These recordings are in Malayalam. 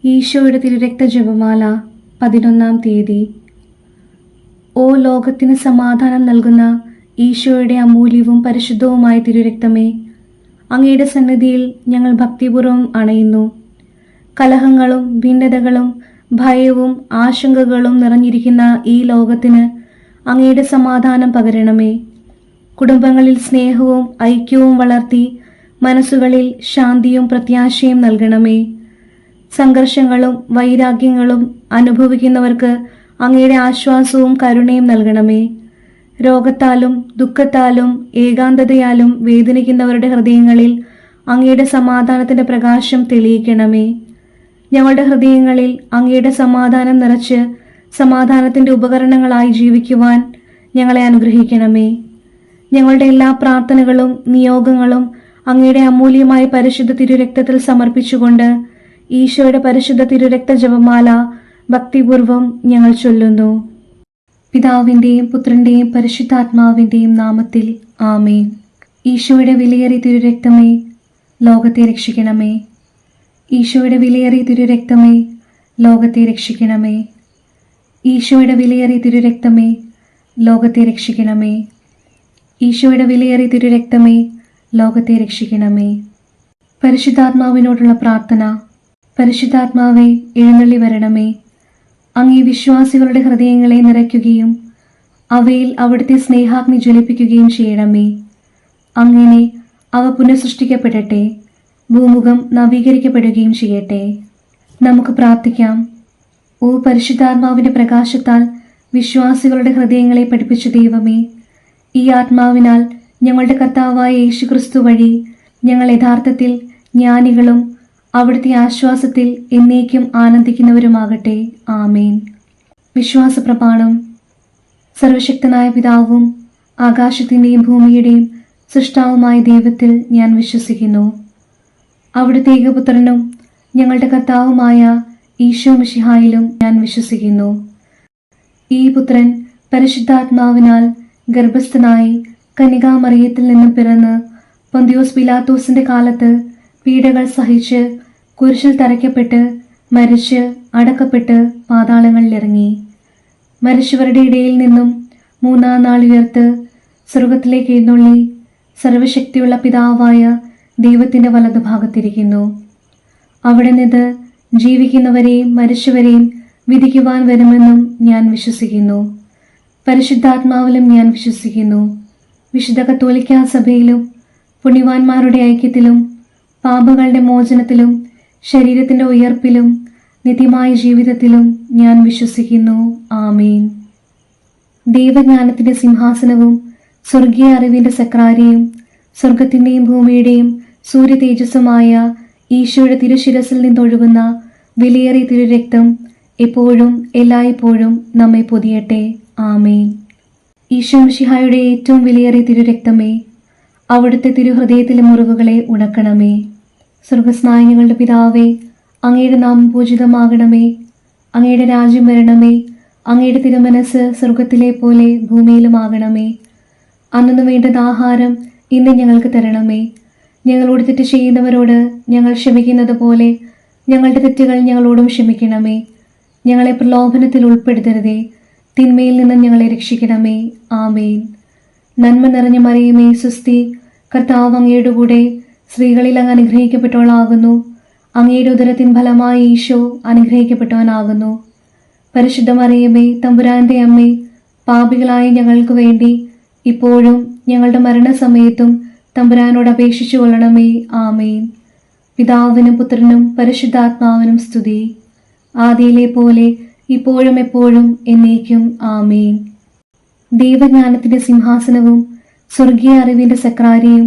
ഈശോയുടെ തിരുരക്ത ജപമാല 11-ാം തീയതി. ഓ ലോകത്തിന് സമാധാനം നൽകുന്ന ഈശോയുടെ അമൂല്യവും പരിശുദ്ധവുമായ തിരുരക്തമേ, അങ്ങയുടെ സന്നിധിയിൽ ഞങ്ങൾ ഭക്തിപൂർവ്വം അണയുന്നു. കലഹങ്ങളും ഭിന്നതകളും ഭയവും ആശങ്കകളും നിറഞ്ഞിരിക്കുന്ന ഈ ലോകത്തിന് അങ്ങയുടെ സമാധാനം പകരണമേ. കുടുംബങ്ങളിൽ സ്നേഹവും ഐക്യവും വളർത്തി മനസ്സുകളിൽ ശാന്തിയും പ്രത്യാശയും നൽകണമേ. സംഘർഷങ്ങളും വൈരാഗ്യങ്ങളും അനുഭവിക്കുന്നവർക്ക് അങ്ങയുടെ ആശ്വാസവും കരുണയും നൽകണമേ. രോഗത്താലും ദുഃഖത്താലും ഏകാന്തതയാലും വേദനിക്കുന്നവരുടെ ഹൃദയങ്ങളിൽ അങ്ങയുടെ സമാധാനത്തിന്റെ പ്രകാശം തെളിയിക്കണമേ. ഞങ്ങളുടെ ഹൃദയങ്ങളിൽ അങ്ങയുടെ സമാധാനം നിറച്ച് സമാധാനത്തിന്റെ ഉപകരണങ്ങളായി ജീവിക്കുവാൻ ഞങ്ങളെ അനുഗ്രഹിക്കണമേ. ഞങ്ങളുടെ എല്ലാ പ്രാർത്ഥനകളും നിയോഗങ്ങളും അങ്ങയുടെ അമൂല്യമായ പരിശുദ്ധ തിരുരക്തത്തിൽ സമർപ്പിച്ചുകൊണ്ട് ഈശോയുടെ പരിശുദ്ധ തിരുരക്ത ജപമാല ഭക്തിപൂർവം ഞങ്ങൾ ചൊല്ലുന്നു. പിതാവിൻ്റെയും പുത്രൻ്റെയും പരിശുദ്ധാത്മാവിൻ്റെയും നാമത്തിൽ ആമേൻ. ഈശോയുടെ വിലയേറിയ തിരുരക്തമേ, ലോകത്തെ രക്ഷിക്കണമേ. ഈശോയുടെ വിലയേറിയ തിരുരക്തമേ, ലോകത്തെ രക്ഷിക്കണമേ. ഈശോയുടെ വിലയേറിയ തിരുരക്തമേ, ലോകത്തെ രക്ഷിക്കണമേ. ഈശോയുടെ വിലയേറിയ തിരുരക്തമേ, ലോകത്തെ രക്ഷിക്കണമേ. പരിശുദ്ധാത്മാവിനോടുള്ള പ്രാർത്ഥന. പരിശുദ്ധാത്മാവേ, എഴുന്നള്ളി വരണമേ. അങ്ങേ വിശ്വാസികളുടെ ഹൃദയങ്ങളെ നിറയ്ക്കുകയും അവയിൽ അവിടുത്തെ സ്നേഹാഗ്നി ജ്വലിപ്പിക്കുകയും ചെയ്യണമേ. അങ്ങനെ അവ പുനഃസൃഷ്ടിക്കപ്പെടട്ടെ, ഭൂമുഖം നവീകരിക്കപ്പെടുകയും ചെയ്യട്ടെ. നമുക്ക് പ്രാർത്ഥിക്കാം. ഓ പരിശുദ്ധാത്മാവിന്റെ പ്രകാശത്താൽ വിശ്വാസികളുടെ ഹൃദയങ്ങളെ പഠിപ്പിച്ച ദൈവമേ, ഈ ആത്മാവിനാൽ ഞങ്ങളുടെ കർത്താവായ യേശുക്രിസ്തു വഴി ഞങ്ങൾ യഥാർത്ഥത്തിൽ ജ്ഞാനികളും അവിടുത്തെ ആശ്വാസത്തിൽ എന്നേക്കും ആനന്ദിക്കുന്നവരുമാകട്ടെ. ആമേൻ. വിശ്വാസപ്രമാണം. സർവശക്തനായ പിതാവും ആകാശത്തിൻ്റെയും ഭൂമിയുടെയും സൃഷ്ടാവുമായ ദൈവത്തിൽ ഞാൻ വിശ്വസിക്കുന്നു. അവിടുത്തെ ഏകപുത്രനും ഞങ്ങളുടെ കർത്താവുമായ ഈശോ മിശിഹായിലും ഞാൻ വിശ്വസിക്കുന്നു. ഈ പുത്രൻ പരിശുദ്ധാത്മാവിനാൽ ഗർഭസ്ഥനായി കന്യകാമറിയത്തിൽ നിന്നും പിറന്ന് പൊന്തിയോസ് പിലാത്തോസിന്റെ കാലത്ത് പീഡകൾ സഹിച്ച് കുരിശിൽ തറയ്ക്കപ്പെട്ട് മരിച്ച് അടക്കപ്പെട്ട് പാതാളങ്ങളിലിറങ്ങി. മരിച്ചവരുടെ ഇടയിൽ നിന്നും 3-ാം നാൾ ഉയർത്ത് സ്വർഗത്തിലേക്ക് എഴുന്നള്ളി സർവശക്തിയുള്ള പിതാവായ ദൈവത്തിന്റെ വലതുഭാഗത്തിരിക്കുന്നു. അവിടെ നിന്ന് ജീവിക്കുന്നവരെയും മരിച്ചവരെയും വിധിക്കുവാൻ വരുമെന്നും ഞാൻ വിശ്വസിക്കുന്നു. പരിശുദ്ധാത്മാവിലും ഞാൻ വിശ്വസിക്കുന്നു. വിശുദ്ധ കത്തോലിക്കാ സഭയിലും പുണ്യവാന്മാരുടെ ഐക്യത്തിലും പാപങ്ങളുടെ മോചനത്തിലും ശരീരത്തിന്റെ ഉയർപ്പിലും നിത്യമായ ജീവിതത്തിലും ഞാൻ വിശ്വസിക്കുന്നു. ആമേൻ. ദൈവജ്ഞാനത്തിന്റെ സിംഹാസനവും സ്വർഗീയ അറിവിന്റെ സക്രാരിയും സ്വർഗത്തിന്റെയും ഭൂമിയുടെയും സൂര്യ തേജസ്സുമായ ഈശോയുടെ തിരുശിരസിൽ നിന്നൊഴുകുന്ന വിലയേറിയ തിരുരക്തം എപ്പോഴും എല്ലായ്പ്പോഴും നമ്മെ പൊതിയട്ടെ. ആമേൻ. ഈശോ മിശിഹായുടെ ഏറ്റവും വിലയേറിയ തിരുരക്തമേ, അവിടുത്തെ തിരുഹൃദയത്തിലെ മുറിവുകളെ ഉണക്കണമേ. സ്വർഗസ്നായ ഞങ്ങളുടെ പിതാവേ, അങ്ങയുടെ നാമം പൂജിതമാകണമേ. അങ്ങയുടെ രാജ്യം വരണമേ. അങ്ങയുടെ തിരുമനസ് സ്വർഗത്തിലെ പോലെ ഭൂമിയിലുമാകണമേ. അന്നു വേണ്ടുന്ന ആഹാരം ഇന്ന് ഞങ്ങൾക്ക് തരണമേ. ഞങ്ങളോട് തെറ്റ് ചെയ്യുന്നവരോട് ഞങ്ങൾ ക്ഷമിക്കുന്നത് പോലെ ഞങ്ങളുടെ തെറ്റുകൾ ഞങ്ങളോടും ക്ഷമിക്കണമേ. ഞങ്ങളെ പ്രലോഭനത്തിൽ ഉൾപ്പെടുത്തരുതേ, തിന്മയിൽ നിന്ന് ഞങ്ങളെ രക്ഷിക്കണമേ. ആമേൻ. നന്മ നിറഞ്ഞ മറിയമേ, സ്വസ്തി, കർത്താവ് അങ്ങയുടെ കൂടെ സ്ത്രീകളിൽ അങ്ങ് അനുഗ്രഹിക്കപ്പെട്ടവളാകുന്നു. അങ്ങയുടെ ഉദരത്തിൻ ഫലമായി ഈശോ അനുഗ്രഹിക്കപ്പെട്ടവനാകുന്നു. പരിശുദ്ധ മറിയമേ, തമ്പുരാന്റെ അമ്മേ, പാപികളായ ഞങ്ങൾക്ക് വേണ്ടി ഇപ്പോഴും ഞങ്ങളുടെ മരണസമയത്തും തമ്പുരാനോട് അപേക്ഷിച്ചു കൊള്ളണമേ. ആമേൻ. പിതാവിനും പുത്രനും പരിശുദ്ധാത്മാവിനും സ്തുതി, ആദിയിലെ പോലെ ഇപ്പോഴും എപ്പോഴും എന്നേക്കും. ആമേൻ. ദൈവജ്ഞാനത്തിന്റെ സിംഹാസനവും സ്വർഗീയ അറിവിന്റെ സക്രാരിയും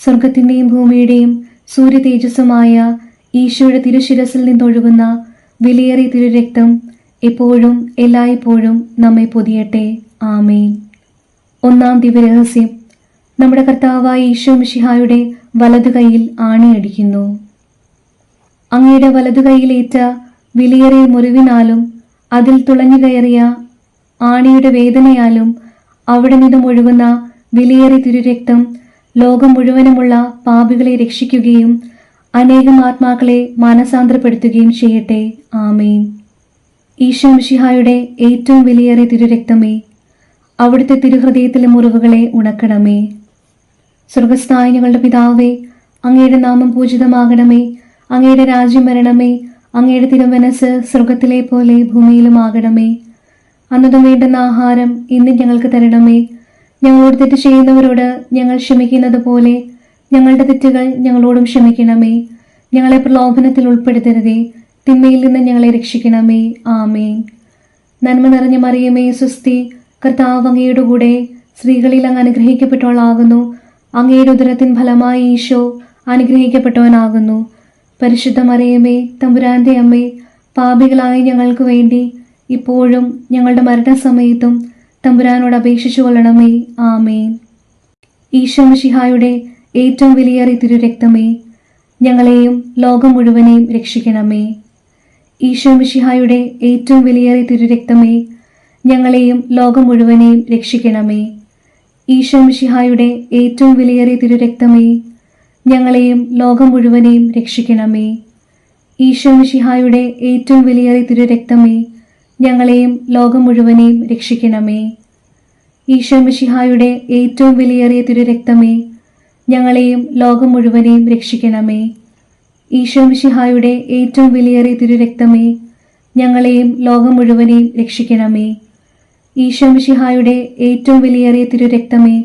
സ്വർഗത്തിന്റെയും ഭൂമിയുടെയും സൂര്യ തേജസ്സുമായ ഈശോയുടെ തിരുശിരസിൽ നിന്നൊഴുകുന്ന വിലയേറിയ തിരുരക്തം എപ്പോഴും എല്ലായ്പ്പോഴും നമ്മെ പൊതിയട്ടെ. ആമേൻ. 1-ാം ദിവ്യരഹസ്യം. നമ്മുടെ കർത്താവായ ഈശോ മിശിഹായുടെ വലതുകൈയിൽ ആണിയടിക്കുന്നു. അങ്ങയുടെ വലതുകൈയിലേറ്റ വിലയേറിയ മുറിവിനാലും അതിൽ തുളഞ്ഞു കയറിയ ആണിയുടെ വേദനയാലും അവിടെ നിന്നും ഒഴുകുന്ന വിലയേറിയ തിരുരക്തം ലോകം മുഴുവനുമുള്ള പാപികളെ രക്ഷിക്കുകയും അനേകം ആത്മാക്കളെ മാനസാന്തരപ്പെടുത്തുകയും ചെയ്യട്ടെ. ആമേൻ. ഈശോ മിശിഹായുടെ ഏറ്റവും വിലയേറിയ തിരുരക്തമേ, അവിടുത്തെ തിരുഹൃദയത്തിലെ മുറിവുകളെ ഉണക്കണമേ. സ്വർഗസ്ഥനായ ഞങ്ങളുടെ പിതാവേ, അങ്ങയുടെ നാമം പൂജിതമാകണമേ. അങ്ങയുടെ രാജ്യം വരണമേ. അങ്ങയുടെ തിരുമനസ് സ്വർഗത്തിലെ പോലെ ഭൂമിയിലുമാകണമേ. അന്നതും വേണ്ടുന്ന ആഹാരം ഇന്ന് ഞങ്ങൾക്ക് തരണമേ. ഞങ്ങളോട് തെറ്റ് ചെയ്യുന്നവരോട് ഞങ്ങൾ ക്ഷമിക്കുന്നത് പോലെ ഞങ്ങളുടെ തെറ്റുകൾ ഞങ്ങളോടും ക്ഷമിക്കണമേ. ഞങ്ങളെ പ്രലോഭനത്തിൽ ഉൾപ്പെടുത്തരുതേ, തിന്മയിൽ നിന്ന് ഞങ്ങളെ രക്ഷിക്കണമേ. ആമേൻ. നന്മ നിറഞ്ഞ മറിയമേ, സ്വസ്തി, കർത്താവ് അങ്ങയുടെ കൂടെ സ്ത്രീകളിൽ അങ്ങ് അനുഗ്രഹിക്കപ്പെട്ടവളാകുന്നു. അങ്ങയുടെ ഉദരത്തിൻ ഫലമായി ഈശോ അനുഗ്രഹിക്കപ്പെട്ടവനാകുന്നു. പരിശുദ്ധ മറിയമേ, തമ്പുരാന്റെ അമ്മേ, പാപികളായ ഞങ്ങൾക്ക് വേണ്ടി ഇപ്പോഴും ഞങ്ങളുടെ മരണസമയത്തും തമ്പുരാനോട് അപേക്ഷിച്ചു കൊള്ളണമേ. ആമേൻ. ഈശോ മിശിഹായുടെ ഏറ്റവും വിലയേറിയ തിരുരക്തമേ, ഞങ്ങളെയും ലോകം മുഴുവനെയും രക്ഷിക്കണമേ. ഈശോ മിശിഹായുടെ ഏറ്റവും വിലയേറിയ തിരുരക്തമേ, ഞങ്ങളെയും ലോകം മുഴുവനെയും രക്ഷിക്കണമേ. ഈശോ മിശിഹായുടെ ഏറ്റവും വിലയേറിയ തിരുരക്തമേ, ഞങ്ങളെയും ലോകം മുഴുവനെയും രക്ഷിക്കണമേ. ഈശോ മിശിഹായുടെ ഏറ്റവും വിലയേറിയ തിരുരക്തമേ, ഞങ്ങളെയും ലോകം മുഴുവനെയും രക്ഷിക്കണമേ. ഈശോ മിശിഹായുടെ ഏറ്റവും വിലയേറിയ തിരുരക്തമേ, ഞങ്ങളെയും ലോകം മുഴുവനെയും രക്ഷിക്കണമേ. ഈശോ മിശിഹായുടെ ഏറ്റവും വിലയേറിയ തിരുരക്തമേ, ഞങ്ങളെയും ലോകം മുഴുവനെയും രക്ഷിക്കണമേ. ഈശോ മിശിഹായുടെ ഏറ്റവും വിലയേറിയ തിരുരക്തമേ,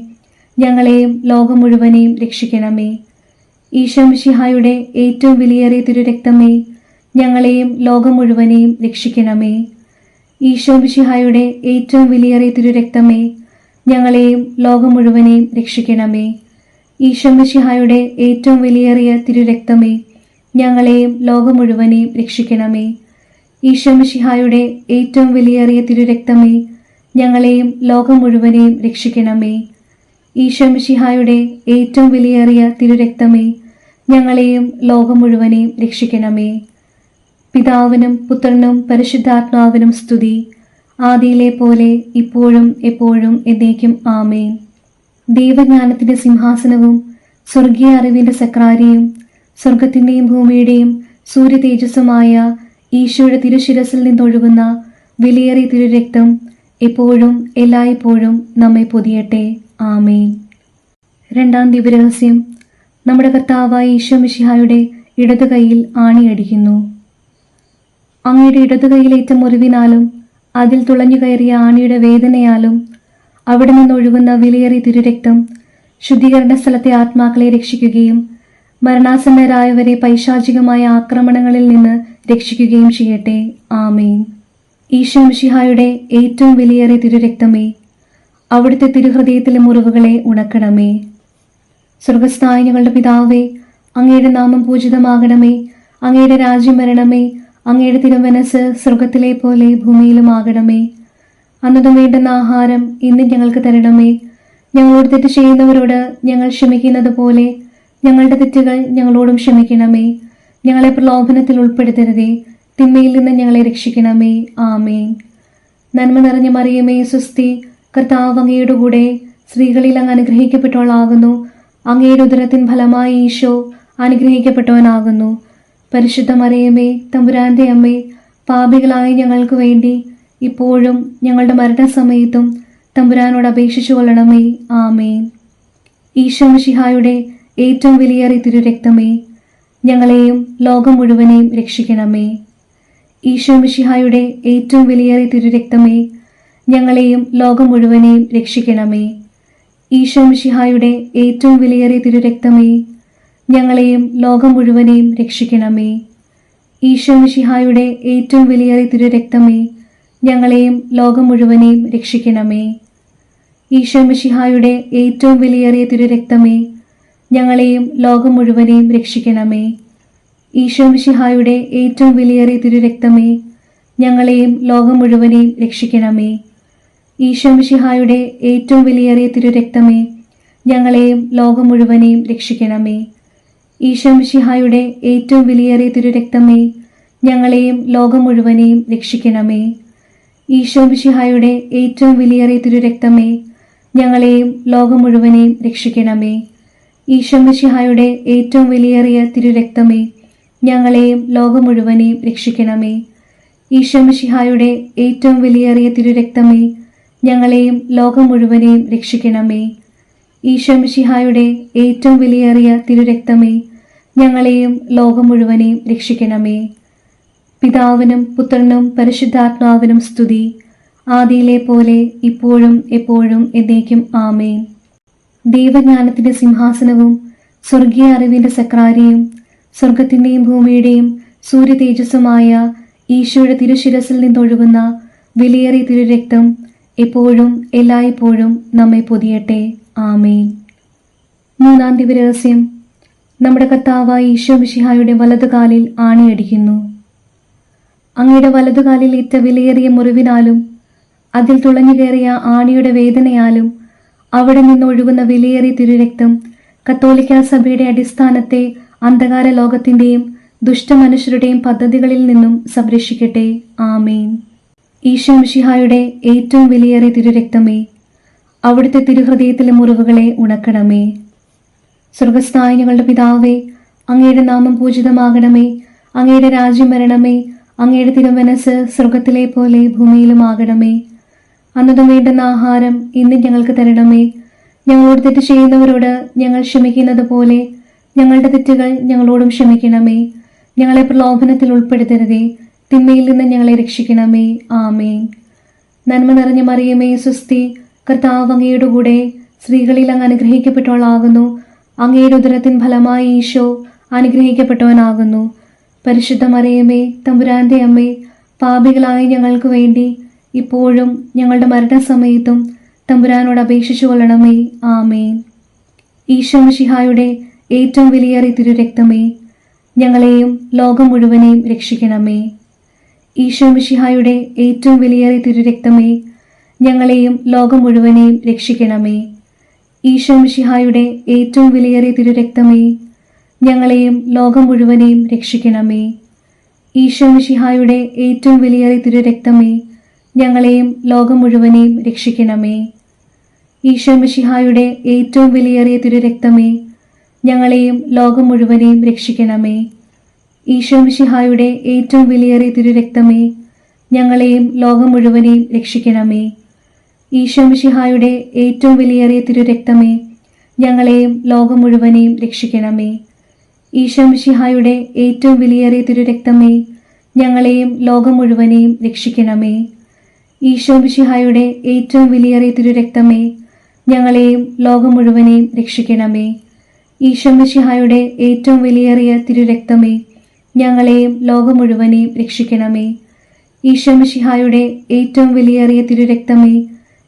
ഞങ്ങളെയും ലോകം മുഴുവനെയും രക്ഷിക്കണമേ. ഈശോ മിശിഹായുടെ ഏറ്റവും വിലയേറിയ തിരുരക്തമേ, ഞങ്ങളെയും ലോകം മുഴുവനെയും രക്ഷിക്കണമേ. ഈശോ മിശിഹായുടെ ഏറ്റവും വിലയേറിയ തിരുരക്തമേ, ഞങ്ങളെയും ലോകം മുഴുവനെയും രക്ഷിക്കണമേ. ഈശോ മിശിഹായുടെ ഏറ്റവും വിലയേറിയ തിരുരക്തമേ, ഞങ്ങളെയും ലോകം മുഴുവനെയും രക്ഷിക്കണമേ. ഈശോ മിശിഹായുടെ ഏറ്റവും വിലയേറിയ തിരുരക്തമേ, ഞങ്ങളെയും ലോകം മുഴുവനെയും രക്ഷിക്കണമേ. ഈശോ മിശിഹായുടെ ഏറ്റവും വിലയേറിയ തിരുരക്തമേ, ഞങ്ങളെയും ലോകം മുഴുവനെയും രക്ഷിക്കണമേ. പിതാവിനും പുത്രനും പരിശുദ്ധാത്മാവിനും സ്തുതി, ആദിയിലെ പോലെ ഇപ്പോഴും എപ്പോഴും എന്നേക്കും. ആമേൻ. ദൈവജ്ഞാനത്തിന്റെ സിംഹാസനവും സ്വർഗീയ അറിവിന്റെ സക്രാരിയും സ്വർഗത്തിന്റെയും ഭൂമിയുടെയും സൂര്യ തേജസ്സുമായ ഈശോയുടെ തിരുശിരസിൽ നിന്നൊഴുകുന്ന വിലയേറിയ തിരുരക്തം എപ്പോഴും എല്ലായ്പ്പോഴും നമ്മെ പൊതിയട്ടെ. ആമേൻ. രണ്ടാം ദിവ്യരഹസ്യം. നമ്മുടെ കർത്താവായ ഈശോ മിശിഹായുടെ ഇടതു കൈയിൽ ആണിയടിക്കുന്നു. അങ്ങയുടെ ഇടതു കൈയിലേറ്റ മുറിവിനാലും അതിൽ തുളഞ്ഞു കയറിയ ആണിയുടെ വേദനയാലും അവിടെ നിന്നൊഴുകുന്ന വിലയേറിയ തിരുരക്തം ശുദ്ധീകരണ സ്ഥലത്തെ ആത്മാക്കളെ രക്ഷിക്കുകയും മരണാസന്നരായവരെ പൈശാചികമായ ആക്രമണങ്ങളിൽ നിന്ന് രക്ഷിക്കുകയും ചെയ്യട്ടെ. ആമേൻ. ഈശോ മിശിഹായുടെ ഏറ്റവും വിലയേറിയ തിരുരക്തമേ, അവിടുത്തെ തിരുഹൃദയത്തിലെ മുറിവുകളെ ഉണക്കണമേ. സ്വർഗസ്ഥനായ ഞങ്ങളുടെ പിതാവേ, അങ്ങയുടെ നാമം പൂജിതമാകണമേ. അങ്ങയുടെ രാജ്യം വരണമേ. അങ്ങയുടെ തിരുമനസ് സ്വർഗത്തിലെ പോലെ ഭൂമിയിലുമാകണമേ. അന്നതും വേണ്ടുന്ന ആഹാരം ഇന്ന് ഞങ്ങൾക്ക് തരണമേ. ഞങ്ങളോട് തെറ്റ് ചെയ്യുന്നവരോട് ഞങ്ങൾ ക്ഷമിക്കുന്നത് പോലെ ഞങ്ങളുടെ തെറ്റുകൾ ഞങ്ങളോടും ക്ഷമിക്കണമേ. ഞങ്ങളെ പ്രലോഭനത്തിൽ ഉൾപ്പെടുത്തരുതേ, തിന്മയിൽ നിന്ന് ഞങ്ങളെ രക്ഷിക്കണമേ. ആമേൻ. നന്മ നിറഞ്ഞ മറിയമേ, സ്വസ്തി, കർത്താവ് അങ്ങയുടെ കൂടെ സ്ത്രീകളിൽ അങ്ങ് അനുഗ്രഹിക്കപ്പെട്ടവളാകുന്നു. അങ്ങയുടെ ഉദരത്തിൻ ഫലമായി ഈശോ അനുഗ്രഹിക്കപ്പെട്ടവനാകുന്നു. പരിശുദ്ധ മറിയമേ, തമ്പുരാന്റെ അമ്മേ, പാപികളായ ഞങ്ങൾക്ക് വേണ്ടി ഇപ്പോഴും ഞങ്ങളുടെ മരണസമയത്തും തമ്പുരാനോട് അപേക്ഷിച്ചു കൊള്ളണമേ. ആമേൻ. ഈശോ മിശിഹായുടെ ഏറ്റവും വിലയേറിയ തിരുരക്തമേ, ഞങ്ങളെയും ലോകം മുഴുവനെയും രക്ഷിക്കണമേ. ഈശോ മിശിഹായുടെ ഏറ്റവും വിലയേറിയ തിരുരക്തമേ, ഞങ്ങളെയും ലോകം മുഴുവനെയും രക്ഷിക്കണമേ. ഈശോ മിശിഹായുടെ ഏറ്റവും വിലയേറിയ തിരുരക്തമേ, ഞങ്ങളെയും ലോകം മുഴുവനെയും രക്ഷിക്കണമേ. ഈശോ മിശിഹായുടെ ഏറ്റവും വിലയേറിയ തിരുരക്തമേ, ഞങ്ങളെയും ലോകം മുഴുവനെയും രക്ഷിക്കണമേ. ഈശോ മിശിഹായുടെ ഏറ്റവും വിലയേറിയ തിരുരക്തമേ, ഞങ്ങളെയും ലോകം മുഴുവനെയും രക്ഷിക്കണമേ. ഈശോ മിശിഹായുടെ ഏറ്റവും വിലയേറിയ തിരുരക്തമേ, ഞങ്ങളെയും ലോകം മുഴുവനെയും രക്ഷിക്കണമേ. ഈശോ മിശിഹായുടെ ഏറ്റവും വിലയേറിയ തിരുരക്തമേ, ഞങ്ങളെയും ലോകം മുഴുവനെയും രക്ഷിക്കണമേ. ഈശോ മിശിഹായുടെ ഏറ്റവും വിലയേറിയ തിരുരക്തമേ, ഞങ്ങളെയും ലോകം മുഴുവനെയും രക്ഷിക്കണമേ. ഈശോ മിശിഹായുടെ ഏറ്റവും വിലയേറിയ തിരുരക്തമേ, ഞങ്ങളെയും ലോകം മുഴുവനെയും രക്ഷിക്കണമേ. ഈശോ മിശിഹായുടെ ഏറ്റവും വിലയേറിയ തിരുരക്തമേ, ഞങ്ങളെയും ലോകം മുഴുവനെയും രക്ഷിക്കണമേ. ഈശോ മിശിഹായുടെ ഏറ്റവും വിലയേറിയ തിരുരക്തമേ, ഞങ്ങളെയും ലോകം മുഴുവനെയും രക്ഷിക്കണമേ. ഈശോ മിശിഹായുടെ ഏറ്റവും വിലയേറിയ തിരുരക്തമേ, ഞങ്ങളെയും ലോകം മുഴുവനെയും രക്ഷിക്കണമേ. പിതാവിനും പുത്രനും പരിശുദ്ധാത്മാവിനും സ്തുതി, ആദിയിലെ പോലെ ഇപ്പോഴും എപ്പോഴും എന്നേക്കും ആമേൻ. ദൈവജ്ഞാനത്തിന്റെ സിംഹാസനവും സ്വർഗീയ അറിവിന്റെ സക്രാരിയും സ്വർഗത്തിന്റെയും ഭൂമിയുടെയും സൂര്യ തേജസ്സുമായ ഈശോയുടെ തിരുശിരസിൽ നിന്നൊഴുകുന്ന വിലയേറിയ തിരുരക്തം എപ്പോഴും എല്ലായ്പ്പോഴും നമ്മെ പൊതിയട്ടെ. ആമേൻ. മൂന്നാം ദിവ്യരഹസ്യം, നമ്മുടെ കർത്താവായ ഈശോ മിശിഹായുടെ വലതുകാലിൽ ആണിയടിക്കുന്നു. അങ്ങയുടെ വലതുകാലിൽ ഏറ്റ വിലയേറിയ മുറിവിനാലും അതിൽ തുളഞ്ഞു കയറിയ ആണിയുടെ വേദനയാലും അവിടെ നിന്നൊഴുകുന്ന വിലയേറിയ തിരുരക്തം കത്തോലിക്കാ സഭയുടെ അടിസ്ഥാനത്തെ അന്ധകാര ലോകത്തിന്റെയും ദുഷ്ടമനുഷ്യരുടെയും പദ്ധതികളിൽ നിന്നും സംരക്ഷിക്കട്ടെ. ആമേൻ. ഈശോ മിശിഹായുടെ ഏറ്റവും വിലയേറിയ തിരുരക്തമേ, അവിടുത്തെ തിരുഹൃദയത്തിലെ മുറിവുകളെ ഉണക്കണമേ. സ്വർഗസ്ഥനായ ഞങ്ങളുടെ പിതാവേ, അങ്ങയുടെ നാമം പൂജിതമാകണമേ. അങ്ങയുടെ രാജ്യം വരണമേ. അങ്ങയുടെ തിരുമനസ് സ്വർഗത്തിലെ പോലെ ഭൂമിയിലുമാകണമേ. അന്നതും വേണ്ടുന്ന ആഹാരം ഇന്ന് ഞങ്ങൾക്ക് തരണമേ. ഞങ്ങളോട് തെറ്റ് ചെയ്യുന്നവരോട് ഞങ്ങൾ ക്ഷമിക്കുന്നത് പോലെ ഞങ്ങളുടെ തെറ്റുകൾ ഞങ്ങളോടും ക്ഷമിക്കണമേ. ഞങ്ങളെ പ്രലോഭനത്തിൽ ഉൾപ്പെടുത്തരുതേ, തിന്മയിൽ നിന്ന് ഞങ്ങളെ രക്ഷിക്കണമേ. ആമേൻ. നന്മ നിറഞ്ഞ മറിയമേ, സ്വസ്തി, കർത്താവ് അങ്ങയുടെ കൂടെ സ്ത്രീകളിൽ അങ്ങ് അനുഗ്രഹിക്കപ്പെട്ടവളാകുന്നു. അങ്ങയുടെ ഉദരത്തിൻ ഫലമായി ഈശോ അനുഗ്രഹിക്കപ്പെട്ടവനാകുന്നു. പരിശുദ്ധ മറിയമേ, തമ്പുരാന്റെ അമ്മേ, പാപികളായ ഞങ്ങൾക്ക് വേണ്ടി ഇപ്പോഴും ഞങ്ങളുടെ മരണസമയത്തും തമ്പുരാനോട് അപേക്ഷിച്ചു കൊള്ളണമേ. ആമേൻ. ഈശോ മിശിഹായുടെ ഏറ്റവും വിലയേറിയ തിരുരക്തമേ, ഞങ്ങളെയും ലോകം മുഴുവനെയും രക്ഷിക്കണമേ. ഈശോ മിശിഹായുടെ ഏറ്റവും വിലയേറിയ തിരുരക്തമേ, ഞങ്ങളെയും ലോകം മുഴുവനെയും രക്ഷിക്കണമേ. ഈശോ മിശിഹായുടെ ഏറ്റവും വിലയേറിയ തിരുരക്തമേ, ഞങ്ങളെയും ലോകം മുഴുവനെയും രക്ഷിക്കണമേ. ഈശോ മിശിഹായുടെ ഏറ്റവും വിലയേറിയ തിരുരക്തമേ, ഞങ്ങളെയും ലോകം മുഴുവനെയും രക്ഷിക്കണമേ. ഈശോ മിശിഹായുടെ ഏറ്റവും വിലയേറിയ തിരുരക്തമേ, ഞങ്ങളെയും ലോകം മുഴുവനെയും രക്ഷിക്കണമേ. ഈശോ മിശിഹായുടെ ഏറ്റവും വിലയേറിയ തിരുരക്തമേ, ഞങ്ങളെയും ലോകം മുഴുവനെയും രക്ഷിക്കണമേ. ഈശോ മിശിഹായുടെ ഏറ്റവും വിലയേറിയ തിരുരക്തമേ, ഞങ്ങളെയും ലോകം മുഴുവനെയും രക്ഷിക്കണമേ. ഈശോ മിശിഹായുടെ ഏറ്റവും വിലയേറിയ തിരുരക്തമേ, ഞങ്ങളെയും ലോകം മുഴുവനെയും രക്ഷിക്കണമേ. ഈശോ മിശിഹായുടെ ഏറ്റവും വിലയേറിയ തിരുരക്തമേ, ഞങ്ങളെയും ലോകം മുഴുവനെയും രക്ഷിക്കണമേ. ഈശോ മിശിഹായുടെ ഏറ്റവും വിലയേറിയ തിരുരക്തമേ, ഞങ്ങളെയും ലോകം മുഴുവനെയും രക്ഷിക്കണമേ. ഈശോ മിശിഹായുടെ ഏറ്റവും വിലയേറിയ തിരുരക്തമേ,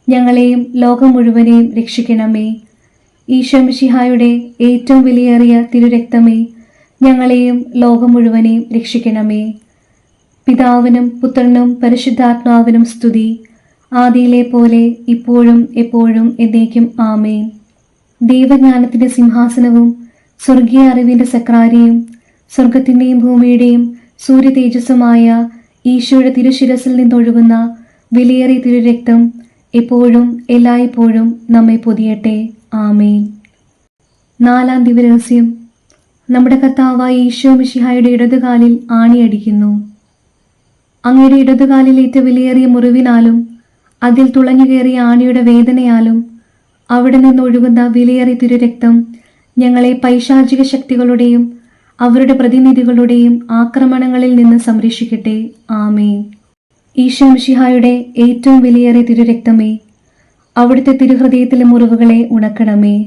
ഞങ്ങളെയും ലോകം മുഴുവനെയും രക്ഷിക്കണമേ. ഈശോ മിശിഹായുടെ ഏറ്റവും വിലയേറിയ തിരുരക്തമേ, ഞങ്ങളെയും ലോകം മുഴുവനെയും രക്ഷിക്കണമേ. പിതാവിനും പുത്രനും പരിശുദ്ധാത്മാവിനും സ്തുതി, ആദിയിലെ പോലെ ഇപ്പോഴും എപ്പോഴും എന്നേക്കും ആമേൻ. ദൈവജ്ഞാനത്തിന്റെ സിംഹാസനവും സ്വർഗീയ അറിവിന്റെ സക്രാരിയും സ്വർഗത്തിന്റെയും ഭൂമിയുടെയും സൂര്യ തേജസ്സുമായ ഈശോയുടെ തിരുശിരസിൽ നിന്നൊഴുകുന്ന വിലയേറിയ തിരുരക്തം എപ്പോഴും എല്ലായ്പ്പോഴും നമ്മെ പൊതിയട്ടെ. ആമേൻ. നാലാം ദിവ്യരഹസ്യം, നമ്മുടെ കർത്താവായ ഈശോ മിശിഹായുടെ ഇടതുകാലിൽ ആണിയടിക്കുന്നു. അങ്ങയുടെ ഇടതുകാലിലേറ്റ വിലയേറിയ മുറിവിനാലും അതിൽ തുളഞ്ഞു കയറിയ ആണിയുടെ വേദനയാലും അവിടെ നിന്നൊഴുകുന്ന വിലയേറിയ തിരുരക്തം ഞങ്ങളെ പൈശാചിക ശക്തികളുടെയും അവരുടെ പ്രതിനിധികളുടെയും ആക്രമണങ്ങളിൽ നിന്ന് സംരക്ഷിക്കട്ടെ. ആമേൻ. ഈശോ മിശിഹായുടെ ഏറ്റവും വിലയേറിയ തിരുരക്തമേ, അവിടുത്തെ തിരുഹൃദയത്തിലെ മുറിവുകളെ ഉണക്കണമേ.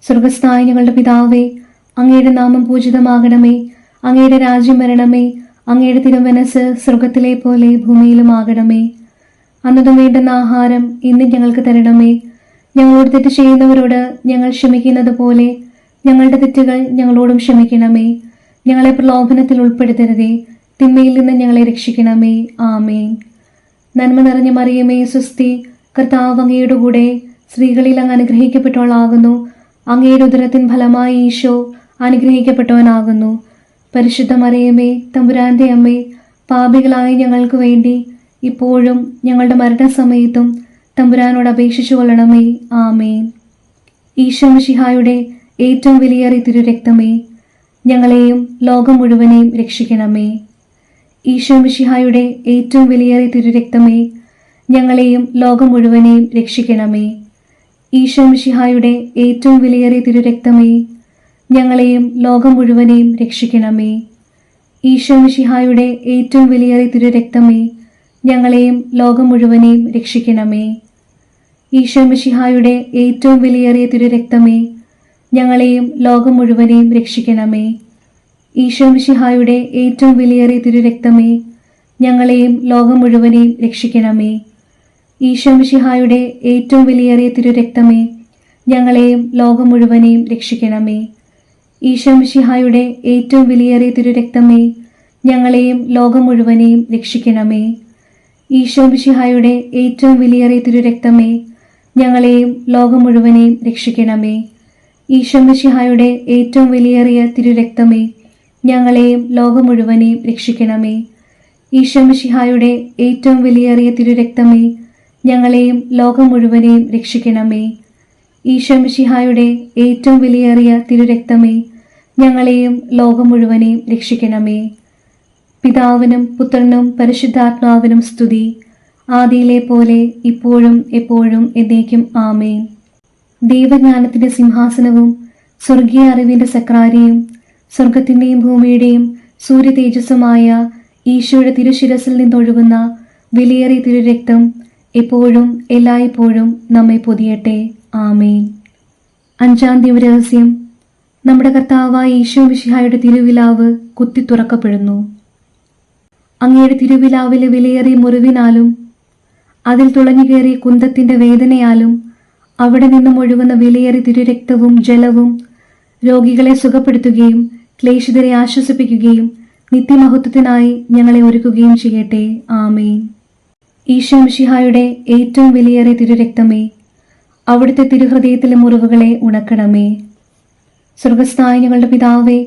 സ്വർഗസ്ഥനായ ഞങ്ങളുടെ പിതാവേ, അങ്ങയുടെ നാമം പൂജിതമാകണമേ. അങ്ങയുടെ രാജ്യം വരണമേ. അങ്ങയുടെ തിരുമനസ് സ്വർഗത്തിലെ പോലെ ഭൂമിയിലുമാകണമേ. അന്നതും വേണ്ടുന്ന ആഹാരം ഇന്ന് ഞങ്ങൾക്ക് തരണമേ. ഞങ്ങളോട് തെറ്റ് ചെയ്യുന്നവരോട് ഞങ്ങൾ ക്ഷമിക്കുന്നത് പോലെ ഞങ്ങളുടെ തെറ്റുകൾ ഞങ്ങളോടും ക്ഷമിക്കണമേ. ഞങ്ങളെ പ്രലോഭനത്തിൽ ഉൾപ്പെടുത്തരുതേ, തിന്മയിൽ നിന്ന് ഞങ്ങളെ രക്ഷിക്കണമേ. ആമേൻ. നന്മ നിറഞ്ഞ മറിയമേ, സ്വസ്തി, കർത്താവ് അങ്ങയുടെ കൂടെ സ്ത്രീകളിൽ അങ്ങ് അനുഗ്രഹിക്കപ്പെട്ടവളാകുന്നു. അങ്ങയുടെ ഉദരത്തിൻ ഫലമായി ഈശോ അനുഗ്രഹിക്കപ്പെട്ടവനാകുന്നു. പരിശുദ്ധ മറിയമേ, തമ്പുരാന്റെ അമ്മേ, പാപികളായ ഞങ്ങൾക്ക് വേണ്ടി ഇപ്പോഴും ഞങ്ങളുടെ മരണസമയത്തും തമ്പുരാനോട് അപേക്ഷിച്ചു കൊള്ളണമേ. ആമേൻ. ഈശോ മിശിഹായുടെ ഏറ്റവും വിലയേറിയ തിരുരക്തമേ, ഞങ്ങളെയും ലോകം മുഴുവനെയും രക്ഷിക്കണമേ. ഈശോ മിശിഹായുടെ ഏറ്റവും വിലയേറിയ തിരുരക്തമേ, ഞങ്ങളെയും ലോകം മുഴുവനെയും രക്ഷിക്കണമേ. ഈശോ മിശിഹായുടെ ഏറ്റവും വിലയേറിയ തിരുരക്തമേ, ഞങ്ങളെയും ലോകം മുഴുവനെയും രക്ഷിക്കണമേ. ഈശോ മിശിഹായുടെ ഏറ്റവും വിലയേറിയ തിരുരക്തമേ, ഞങ്ങളെയും ലോകം മുഴുവനെയും രക്ഷിക്കണമേ. ഈശോ മിശിഹായുടെ ഏറ്റവും വിലയേറിയ തിരുരക്തമേ, ഞങ്ങളെയും ലോകം മുഴുവനെയും രക്ഷിക്കണമേ. ഈശോ മിശിഹായുടെ ഏറ്റവും വിലയേറിയ തിരുരക്തമേ, ഞങ്ങളെയും ലോകം മുഴുവനെയും രക്ഷിക്കണമേ. ഈശോ മിശിഹായുടെ ഏറ്റവും വിലയേറിയ തിരുരക്തമേ, ഞങ്ങളെയും ലോകം മുഴുവനെയും രക്ഷിക്കണമേ. ഈശോ മിശിഹായുടെ ഏറ്റവും വിലയേറിയ തിരുരക്തമേ, ഞങ്ങളെയും ലോകം മുഴുവനെയും രക്ഷിക്കണമേ. ഈശോ മിശിഹായുടെ ഏറ്റവും വിലയേറിയ തിരുരക്തമേ, ഞങ്ങളെയും ലോകം മുഴുവനെയും രക്ഷിക്കണമേ. ഈശോ മിശിഹായുടെ ഏറ്റവും വിലയേറിയ തിരുരക്തമേ, ഞങ്ങളെയും ലോകം മുഴുവനെയും രക്ഷിക്കണമേ. ഈശോ മിശിഹായുടെ ഏറ്റവും വിലയേറിയ തിരുരക്തമേ, ഞങ്ങളെയും ലോകം മുഴുവനെയും രക്ഷിക്കണമേ. ഈശോ മിശിഹായുടെ ഏറ്റവും വിലയേറിയ തിരുരക്തമേ, ഞങ്ങളെയും ലോകം മുഴുവനെയും രക്ഷിക്കണമേ. പിതാവിനും പുത്രനും പരിശുദ്ധാത്മാവിനും സ്തുതി, ആദിയിലെ പോലെ ഇപ്പോഴും എപ്പോഴും എന്നേക്കും ആമേൻ. ദൈവജ്ഞാനത്തിന്റെ സിംഹാസനവും സ്വർഗീയ അറിവിന്റെ സക്രാരിയും സ്വർഗത്തിന്റെയും ഭൂമിയുടെയും സൂര്യ തേജസ്സുമായ ഈശോയുടെ തിരുശിരസിൽ നിന്നൊഴുകുന്ന വിലയേറിയ തിരുരക്തം എപ്പോഴും എല്ലായ്പ്പോഴും നമ്മെ പൊതിയട്ടെ. ആമേൻ. 5-ാം ദിവരഹസ്യം. നമ്മുടെ കർത്താവായ ഈശോ മിശിഹായുടെ തിരുവിലാവ് കുത്തി തുറക്കപ്പെടുന്നു. അങ്ങയുടെ തിരുവിലാവിലെ വിലയേറിയ മുറിവിനാലും അതിൽ തുളഞ്ഞുകയറിയ കുന്തത്തിന്റെ വേദനയാലും അവിടെ നിന്നും ഒഴുകുന്ന വിലയേറിയ തിരുരക്തവും ജലവും രോഗികളെ സുഖപ്പെടുത്തുകയും ക്ലേശിതരെ ആശ്വസിപ്പിക്കുകയും നിത്യമഹത്വത്തിനായി ഞങ്ങളെ ഒരുക്കുകയും ചെയ്യട്ടെ. ആമേൻ. ഈശോ മിശിഹായുടെ ഏറ്റവും വിലയേറിയ തിരുരക്തമേ, അവിടുത്തെ തിരുഹൃദയത്തിലെ മുറിവുകളെ ഉണക്കണമേ. സ്വർഗസ്ഥനായ ഞങ്ങളുടെ പിതാവേ,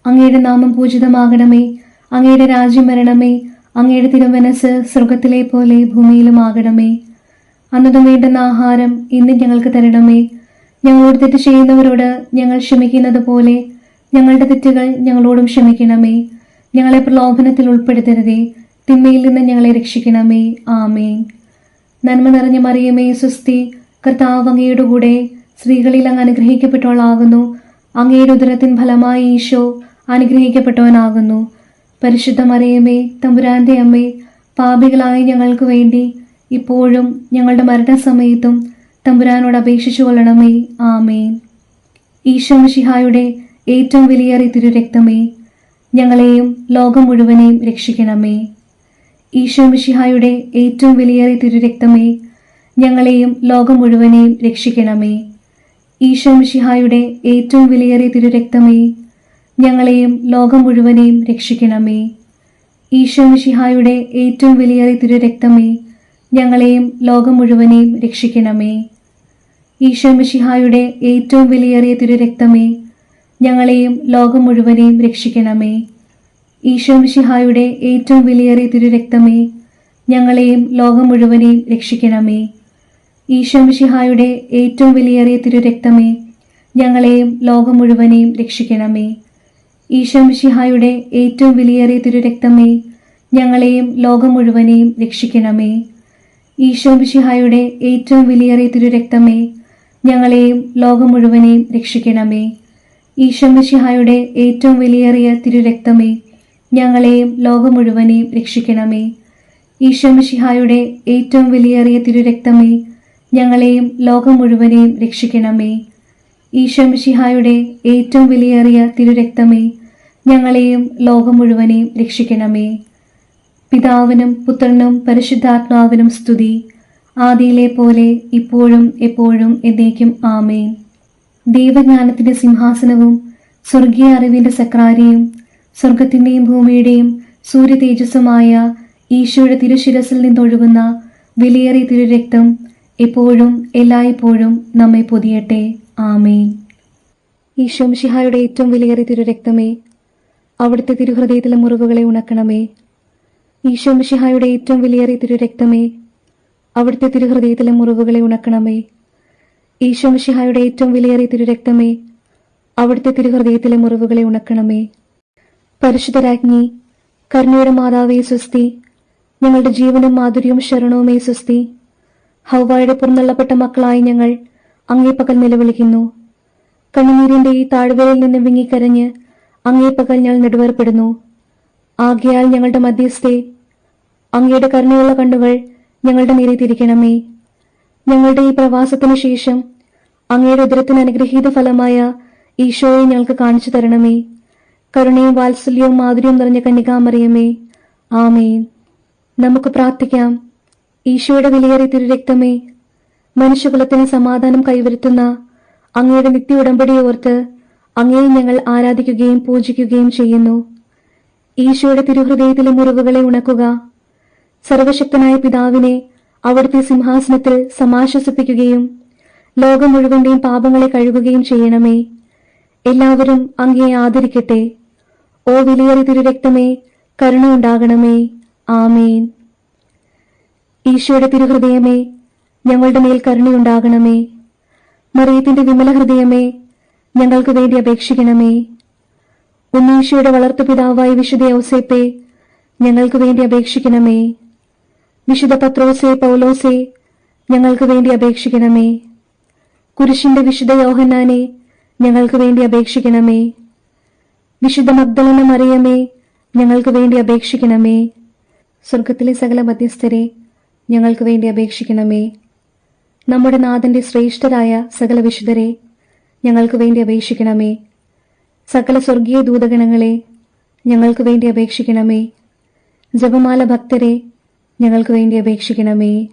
അങ്ങയുടെ നാമം പൂജിതമാകണമേ. അങ്ങയുടെ രാജ്യം വരണമേ. അങ്ങയുടെ തിരുമനസ് സ്വർഗത്തിലെ പോലെ ഭൂമിയിലുമാകണമേ. അന്നതും വേണ്ടുന്ന ആഹാരം ഇന്ന് ഞങ്ങൾക്ക് തരണമേ. ഞങ്ങളോട് തെറ്റ് ചെയ്യുന്നവരോട് ഞങ്ങൾ ക്ഷമിക്കുന്നത് പോലെ ഞങ്ങളുടെ തെറ്റുകൾ ഞങ്ങളോടും ക്ഷമിക്കണമേ. ഞങ്ങളെ പ്രലോഭനത്തിൽ ഉൾപ്പെടുത്തരുതേ, തിന്മയിൽ നിന്ന് ഞങ്ങളെ രക്ഷിക്കണമേ. ആമേൻ. നന്മ നിറഞ്ഞ മറിയമേ, സ്വസ്തി, കർത്താവ് അങ്ങയുടെ കൂടെ സ്ത്രീകളിൽ അങ്ങ് അനുഗ്രഹിക്കപ്പെട്ടവളാകുന്നു. അങ്ങയുടെ ഉദരത്തിൻ ഫലമായി ഈശോ അനുഗ്രഹിക്കപ്പെട്ടവനാകുന്നു. പരിശുദ്ധ മറിയമേ, തമ്പുരാന്റെ അമ്മേ, പാപികളായ ഞങ്ങൾക്ക് വേണ്ടി ഇപ്പോഴും ഞങ്ങളുടെ മരണസമയത്തും തമ്പുരാനോട് അപേക്ഷിച്ചു കൊള്ളണമേ. ആമേൻ. ഈശോ മിശിഹായുടെ ഏറ്റവും വിലയേറിയ തിരുരക്തമേ, ഞങ്ങളെയും ലോകം മുഴുവനെയും രക്ഷിക്കണമേ. ഈശോ മിശിഹായുടെ ഏറ്റവും വിലയേറിയ തിരുരക്തമേ, ഞങ്ങളെയും ലോകം മുഴുവനെയും രക്ഷിക്കണമേ. ഈശോ മിശിഹായുടെ ഏറ്റവും വിലയേറിയ തിരുരക്തമേ, ഞങ്ങളെയും ലോകം മുഴുവനെയും രക്ഷിക്കണമേ. ഈശോ മിശിഹായുടെ ഏറ്റവും വിലയേറിയ തിരുരക്തമേ, ഞങ്ങളെയും ലോകം മുഴുവനെയും രക്ഷിക്കണമേ. ഈശോ മിശിഹായുടെ ഏറ്റവും വിലയേറിയ തിരുരക്തമേ, ഞങ്ങളെയും ലോകം മുഴുവനെയും രക്ഷിക്കണമേ. ഈശോ മിശിഹായുടെ ഏറ്റവും വിലയേറിയ തിരുരക്തമേ, ഞങ്ങളെയും ലോകം മുഴുവനെയും രക്ഷിക്കണമേ. ഈശോ മിശിഹായുടെ ഏറ്റവും വിലയേറിയ തിരുരക്തമേ, ഞങ്ങളെയും ലോകം മുഴുവനെയും രക്ഷിക്കണമേ. ഈശോ മിശിഹായുടെ ഏറ്റവും വിലയേറിയ തിരുരക്തമേ, ഞങ്ങളെയും ലോകം മുഴുവനെയും രക്ഷിക്കണമേ. ഈശോ മിശിഹായുടെ ഏറ്റവും വിലയേറിയ തിരുരക്തമേ, ഞങ്ങളെയും ലോകം മുഴുവനെയും രക്ഷിക്കണമേ. ഈശോ മിശിഹായുടെ ഏറ്റവും വിലയേറിയ തിരുരക്തമേ, ഞങ്ങളെയും ലോകം മുഴുവനെയും രക്ഷിക്കണമേ. ഈശോ മിശിഹായുടെ ഏറ്റവും വിലയേറിയ തിരുരക്തമേ, ഞങ്ങളെയും ലോകം മുഴുവനെയും രക്ഷിക്കണമേ. ഈശോ മിശിഹായുടെ ഏറ്റവും വിലയേറിയ തിരുരക്തമേ, ഞങ്ങളെയും ലോകം മുഴുവനെയും രക്ഷിക്കണമേ. പിതാവിനും പുത്രനും പരിശുദ്ധാത്മാവിനും സ്തുതി, ആദിയിലെ പോലെ ഇപ്പോഴും എപ്പോഴും എന്നേക്കും ആമേൻ. ദൈവജ്ഞാനത്തിന്റെ സിംഹാസനവും സ്വർഗീയ അറിവിന്റെ സക്രാരിയും സ്വർഗത്തിന്റെയും ഭൂമിയുടെയും സൂര്യ തേജസ്സുമായ ഈശോയുടെ തിരുശിരസിൽ നിന്നൊഴുകുന്ന വിലയേറിയ തിരുരക്തം എപ്പോഴും എല്ലായ്പ്പോഴും നമ്മെ പൊതിയട്ടെ. ആമേൻ. ഈശോ മിശിഹായുടെ ഏറ്റവും വിലയേറിയ തിരുരക്തമേ, അവിടുത്തെ തിരുഹൃദയത്തിലെ മുറിവുകളെ ഉണക്കണമേ. ഈശോ മിശിഹായുടെ ഏറ്റവും വിലയേറിയ തിരുരക്തമേ, അവിടുത്തെ തിരുഹൃദയത്തിലെ മുറിവുകളെ ഉണക്കണമേ. ഈശോ മിശിഹായുടെ ഏറ്റവും വിലയേറിയ തിരുരക്തമേ, അവിടുത്തെ തിരുഹൃദയത്തിലെ മുറിവുകളെ ഉണക്കണമേ. പരിശുദ്ധരാജ്ഞി, കരുണയുടെ മാതാവേ സ്വസ്തി. ഞങ്ങളുടെ ജീവനും മാധുര്യവും ശരണവുമേ സ്വസ്തി. ഹൗവായുടെ പുറന്തള്ളപ്പെട്ട മക്കളായി ഞങ്ങൾ അങ്ങേ പകൽ നിലവിളിക്കുന്നു. കണ്ണുനീരിന്റെ ഈ താഴ്വരയിൽ നിന്ന് വിങ്ങിക്കരഞ്ഞ് അങ്ങേ പകൽ ഞങ്ങൾ നെടുവേർപ്പെടുന്നു. ആകയാൽ ഞങ്ങളുടെ മധ്യസ്ഥെ, അങ്ങയുടെ കരുണയുള്ള കണ്ണുകൾ ഞങ്ങളുടെ നേരെ തിരിക്കണമേ. ഞങ്ങളുടെ ഈ പ്രവാസത്തിനു ശേഷം അങ്ങയുടെ ഉദരത്തിന് അനുഗ്രഹീത ഫലമായ ഈശോയെ ഞങ്ങൾക്ക് കാണിച്ചു തരണമേ. കരുണയും വാത്സല്യവും മാധുര്യവും നിറഞ്ഞ കന്യകാമറിയമേ, ആമേൻ. നമുക്ക് പ്രാർത്ഥിക്കാം. ഈശോയുടെ വിലയേറിയ തിരുരക്തമേ, മനുഷ്യകുലത്തിന് സമാധാനം കൈവരുത്തുന്ന അങ്ങയുടെ നിത്യ ഉടമ്പടിയെ ഓർത്ത് അങ്ങയെ ഞങ്ങൾ ആരാധിക്കുകയും പൂജിക്കുകയും ചെയ്യുന്നു. ഈശോയുടെ തിരുഹൃദയത്തിലെ മുറിവുകളെ ഉണക്കുക. സർവശക്തനായ പിതാവിനെ അവിടുത്തെ സിംഹാസനത്തിൽ സമാശ്വസിപ്പിക്കുകയും ലോകം മുഴുവന്റെയും പാപങ്ങളെ കഴുകുകയും ചെയ്യണമേ. എല്ലാവരും അങ്ങയെ ആദരിക്കട്ടെ. ഓ വിലയേറിയ തിരുരക്തമേ, കരുണ ഉണ്ടാകണമേ. ആമേൻ. ഈശോയുടെ തിരുഹൃദയമേ, ഞങ്ങളുടെ മേൽ കരുണയുണ്ടാകണമേ. മറിയത്തിന്റെ വിമല ഹൃദയമേ, ഞങ്ങൾക്ക് വേണ്ടി അപേക്ഷിക്കണമേ. ഉണ്ണീശോയുടെ വളർത്തുപിതാവായ വിശുദ്ധ ഔസേപ്പേ, ഞങ്ങൾക്ക് വേണ്ടി അപേക്ഷിക്കണമേ. വിശുദ്ധ പത്രോസേ, പൗലോസേ, ഞങ്ങൾക്ക് വേണ്ടി അപേക്ഷിക്കണമേ. കുരിശിന്റെ വിശുദ്ധ യോഹന്നാനെ, ഞങ്ങൾക്ക് വേണ്ടി അപേക്ഷിക്കണമേ. വിശുദ്ധ മഗ്ദലന മറിയമേ, ഞങ്ങൾക്ക് വേണ്ടി അപേക്ഷിക്കണമേ. സ്വർഗത്തിലെ സകല മധ്യസ്ഥരെ, ഞങ്ങൾക്ക് വേണ്ടി അപേക്ഷിക്കണമേ. നമ്മുടെ നാഥന്റെ ശ്രേഷ്ഠരായ സകല വിശുദ്ധരെ, ഞങ്ങൾക്ക് വേണ്ടി അപേക്ഷിക്കണമേ. സകല സ്വർഗീയ ദൂതഗണങ്ങളെ, ഞങ്ങൾക്ക് വേണ്ടി അപേക്ഷിക്കണമേ. ജപമാല ഭക്തരെ, ഞങ്ങൾക്ക് വേണ്ടി അപേക്ഷിക്കണമേ.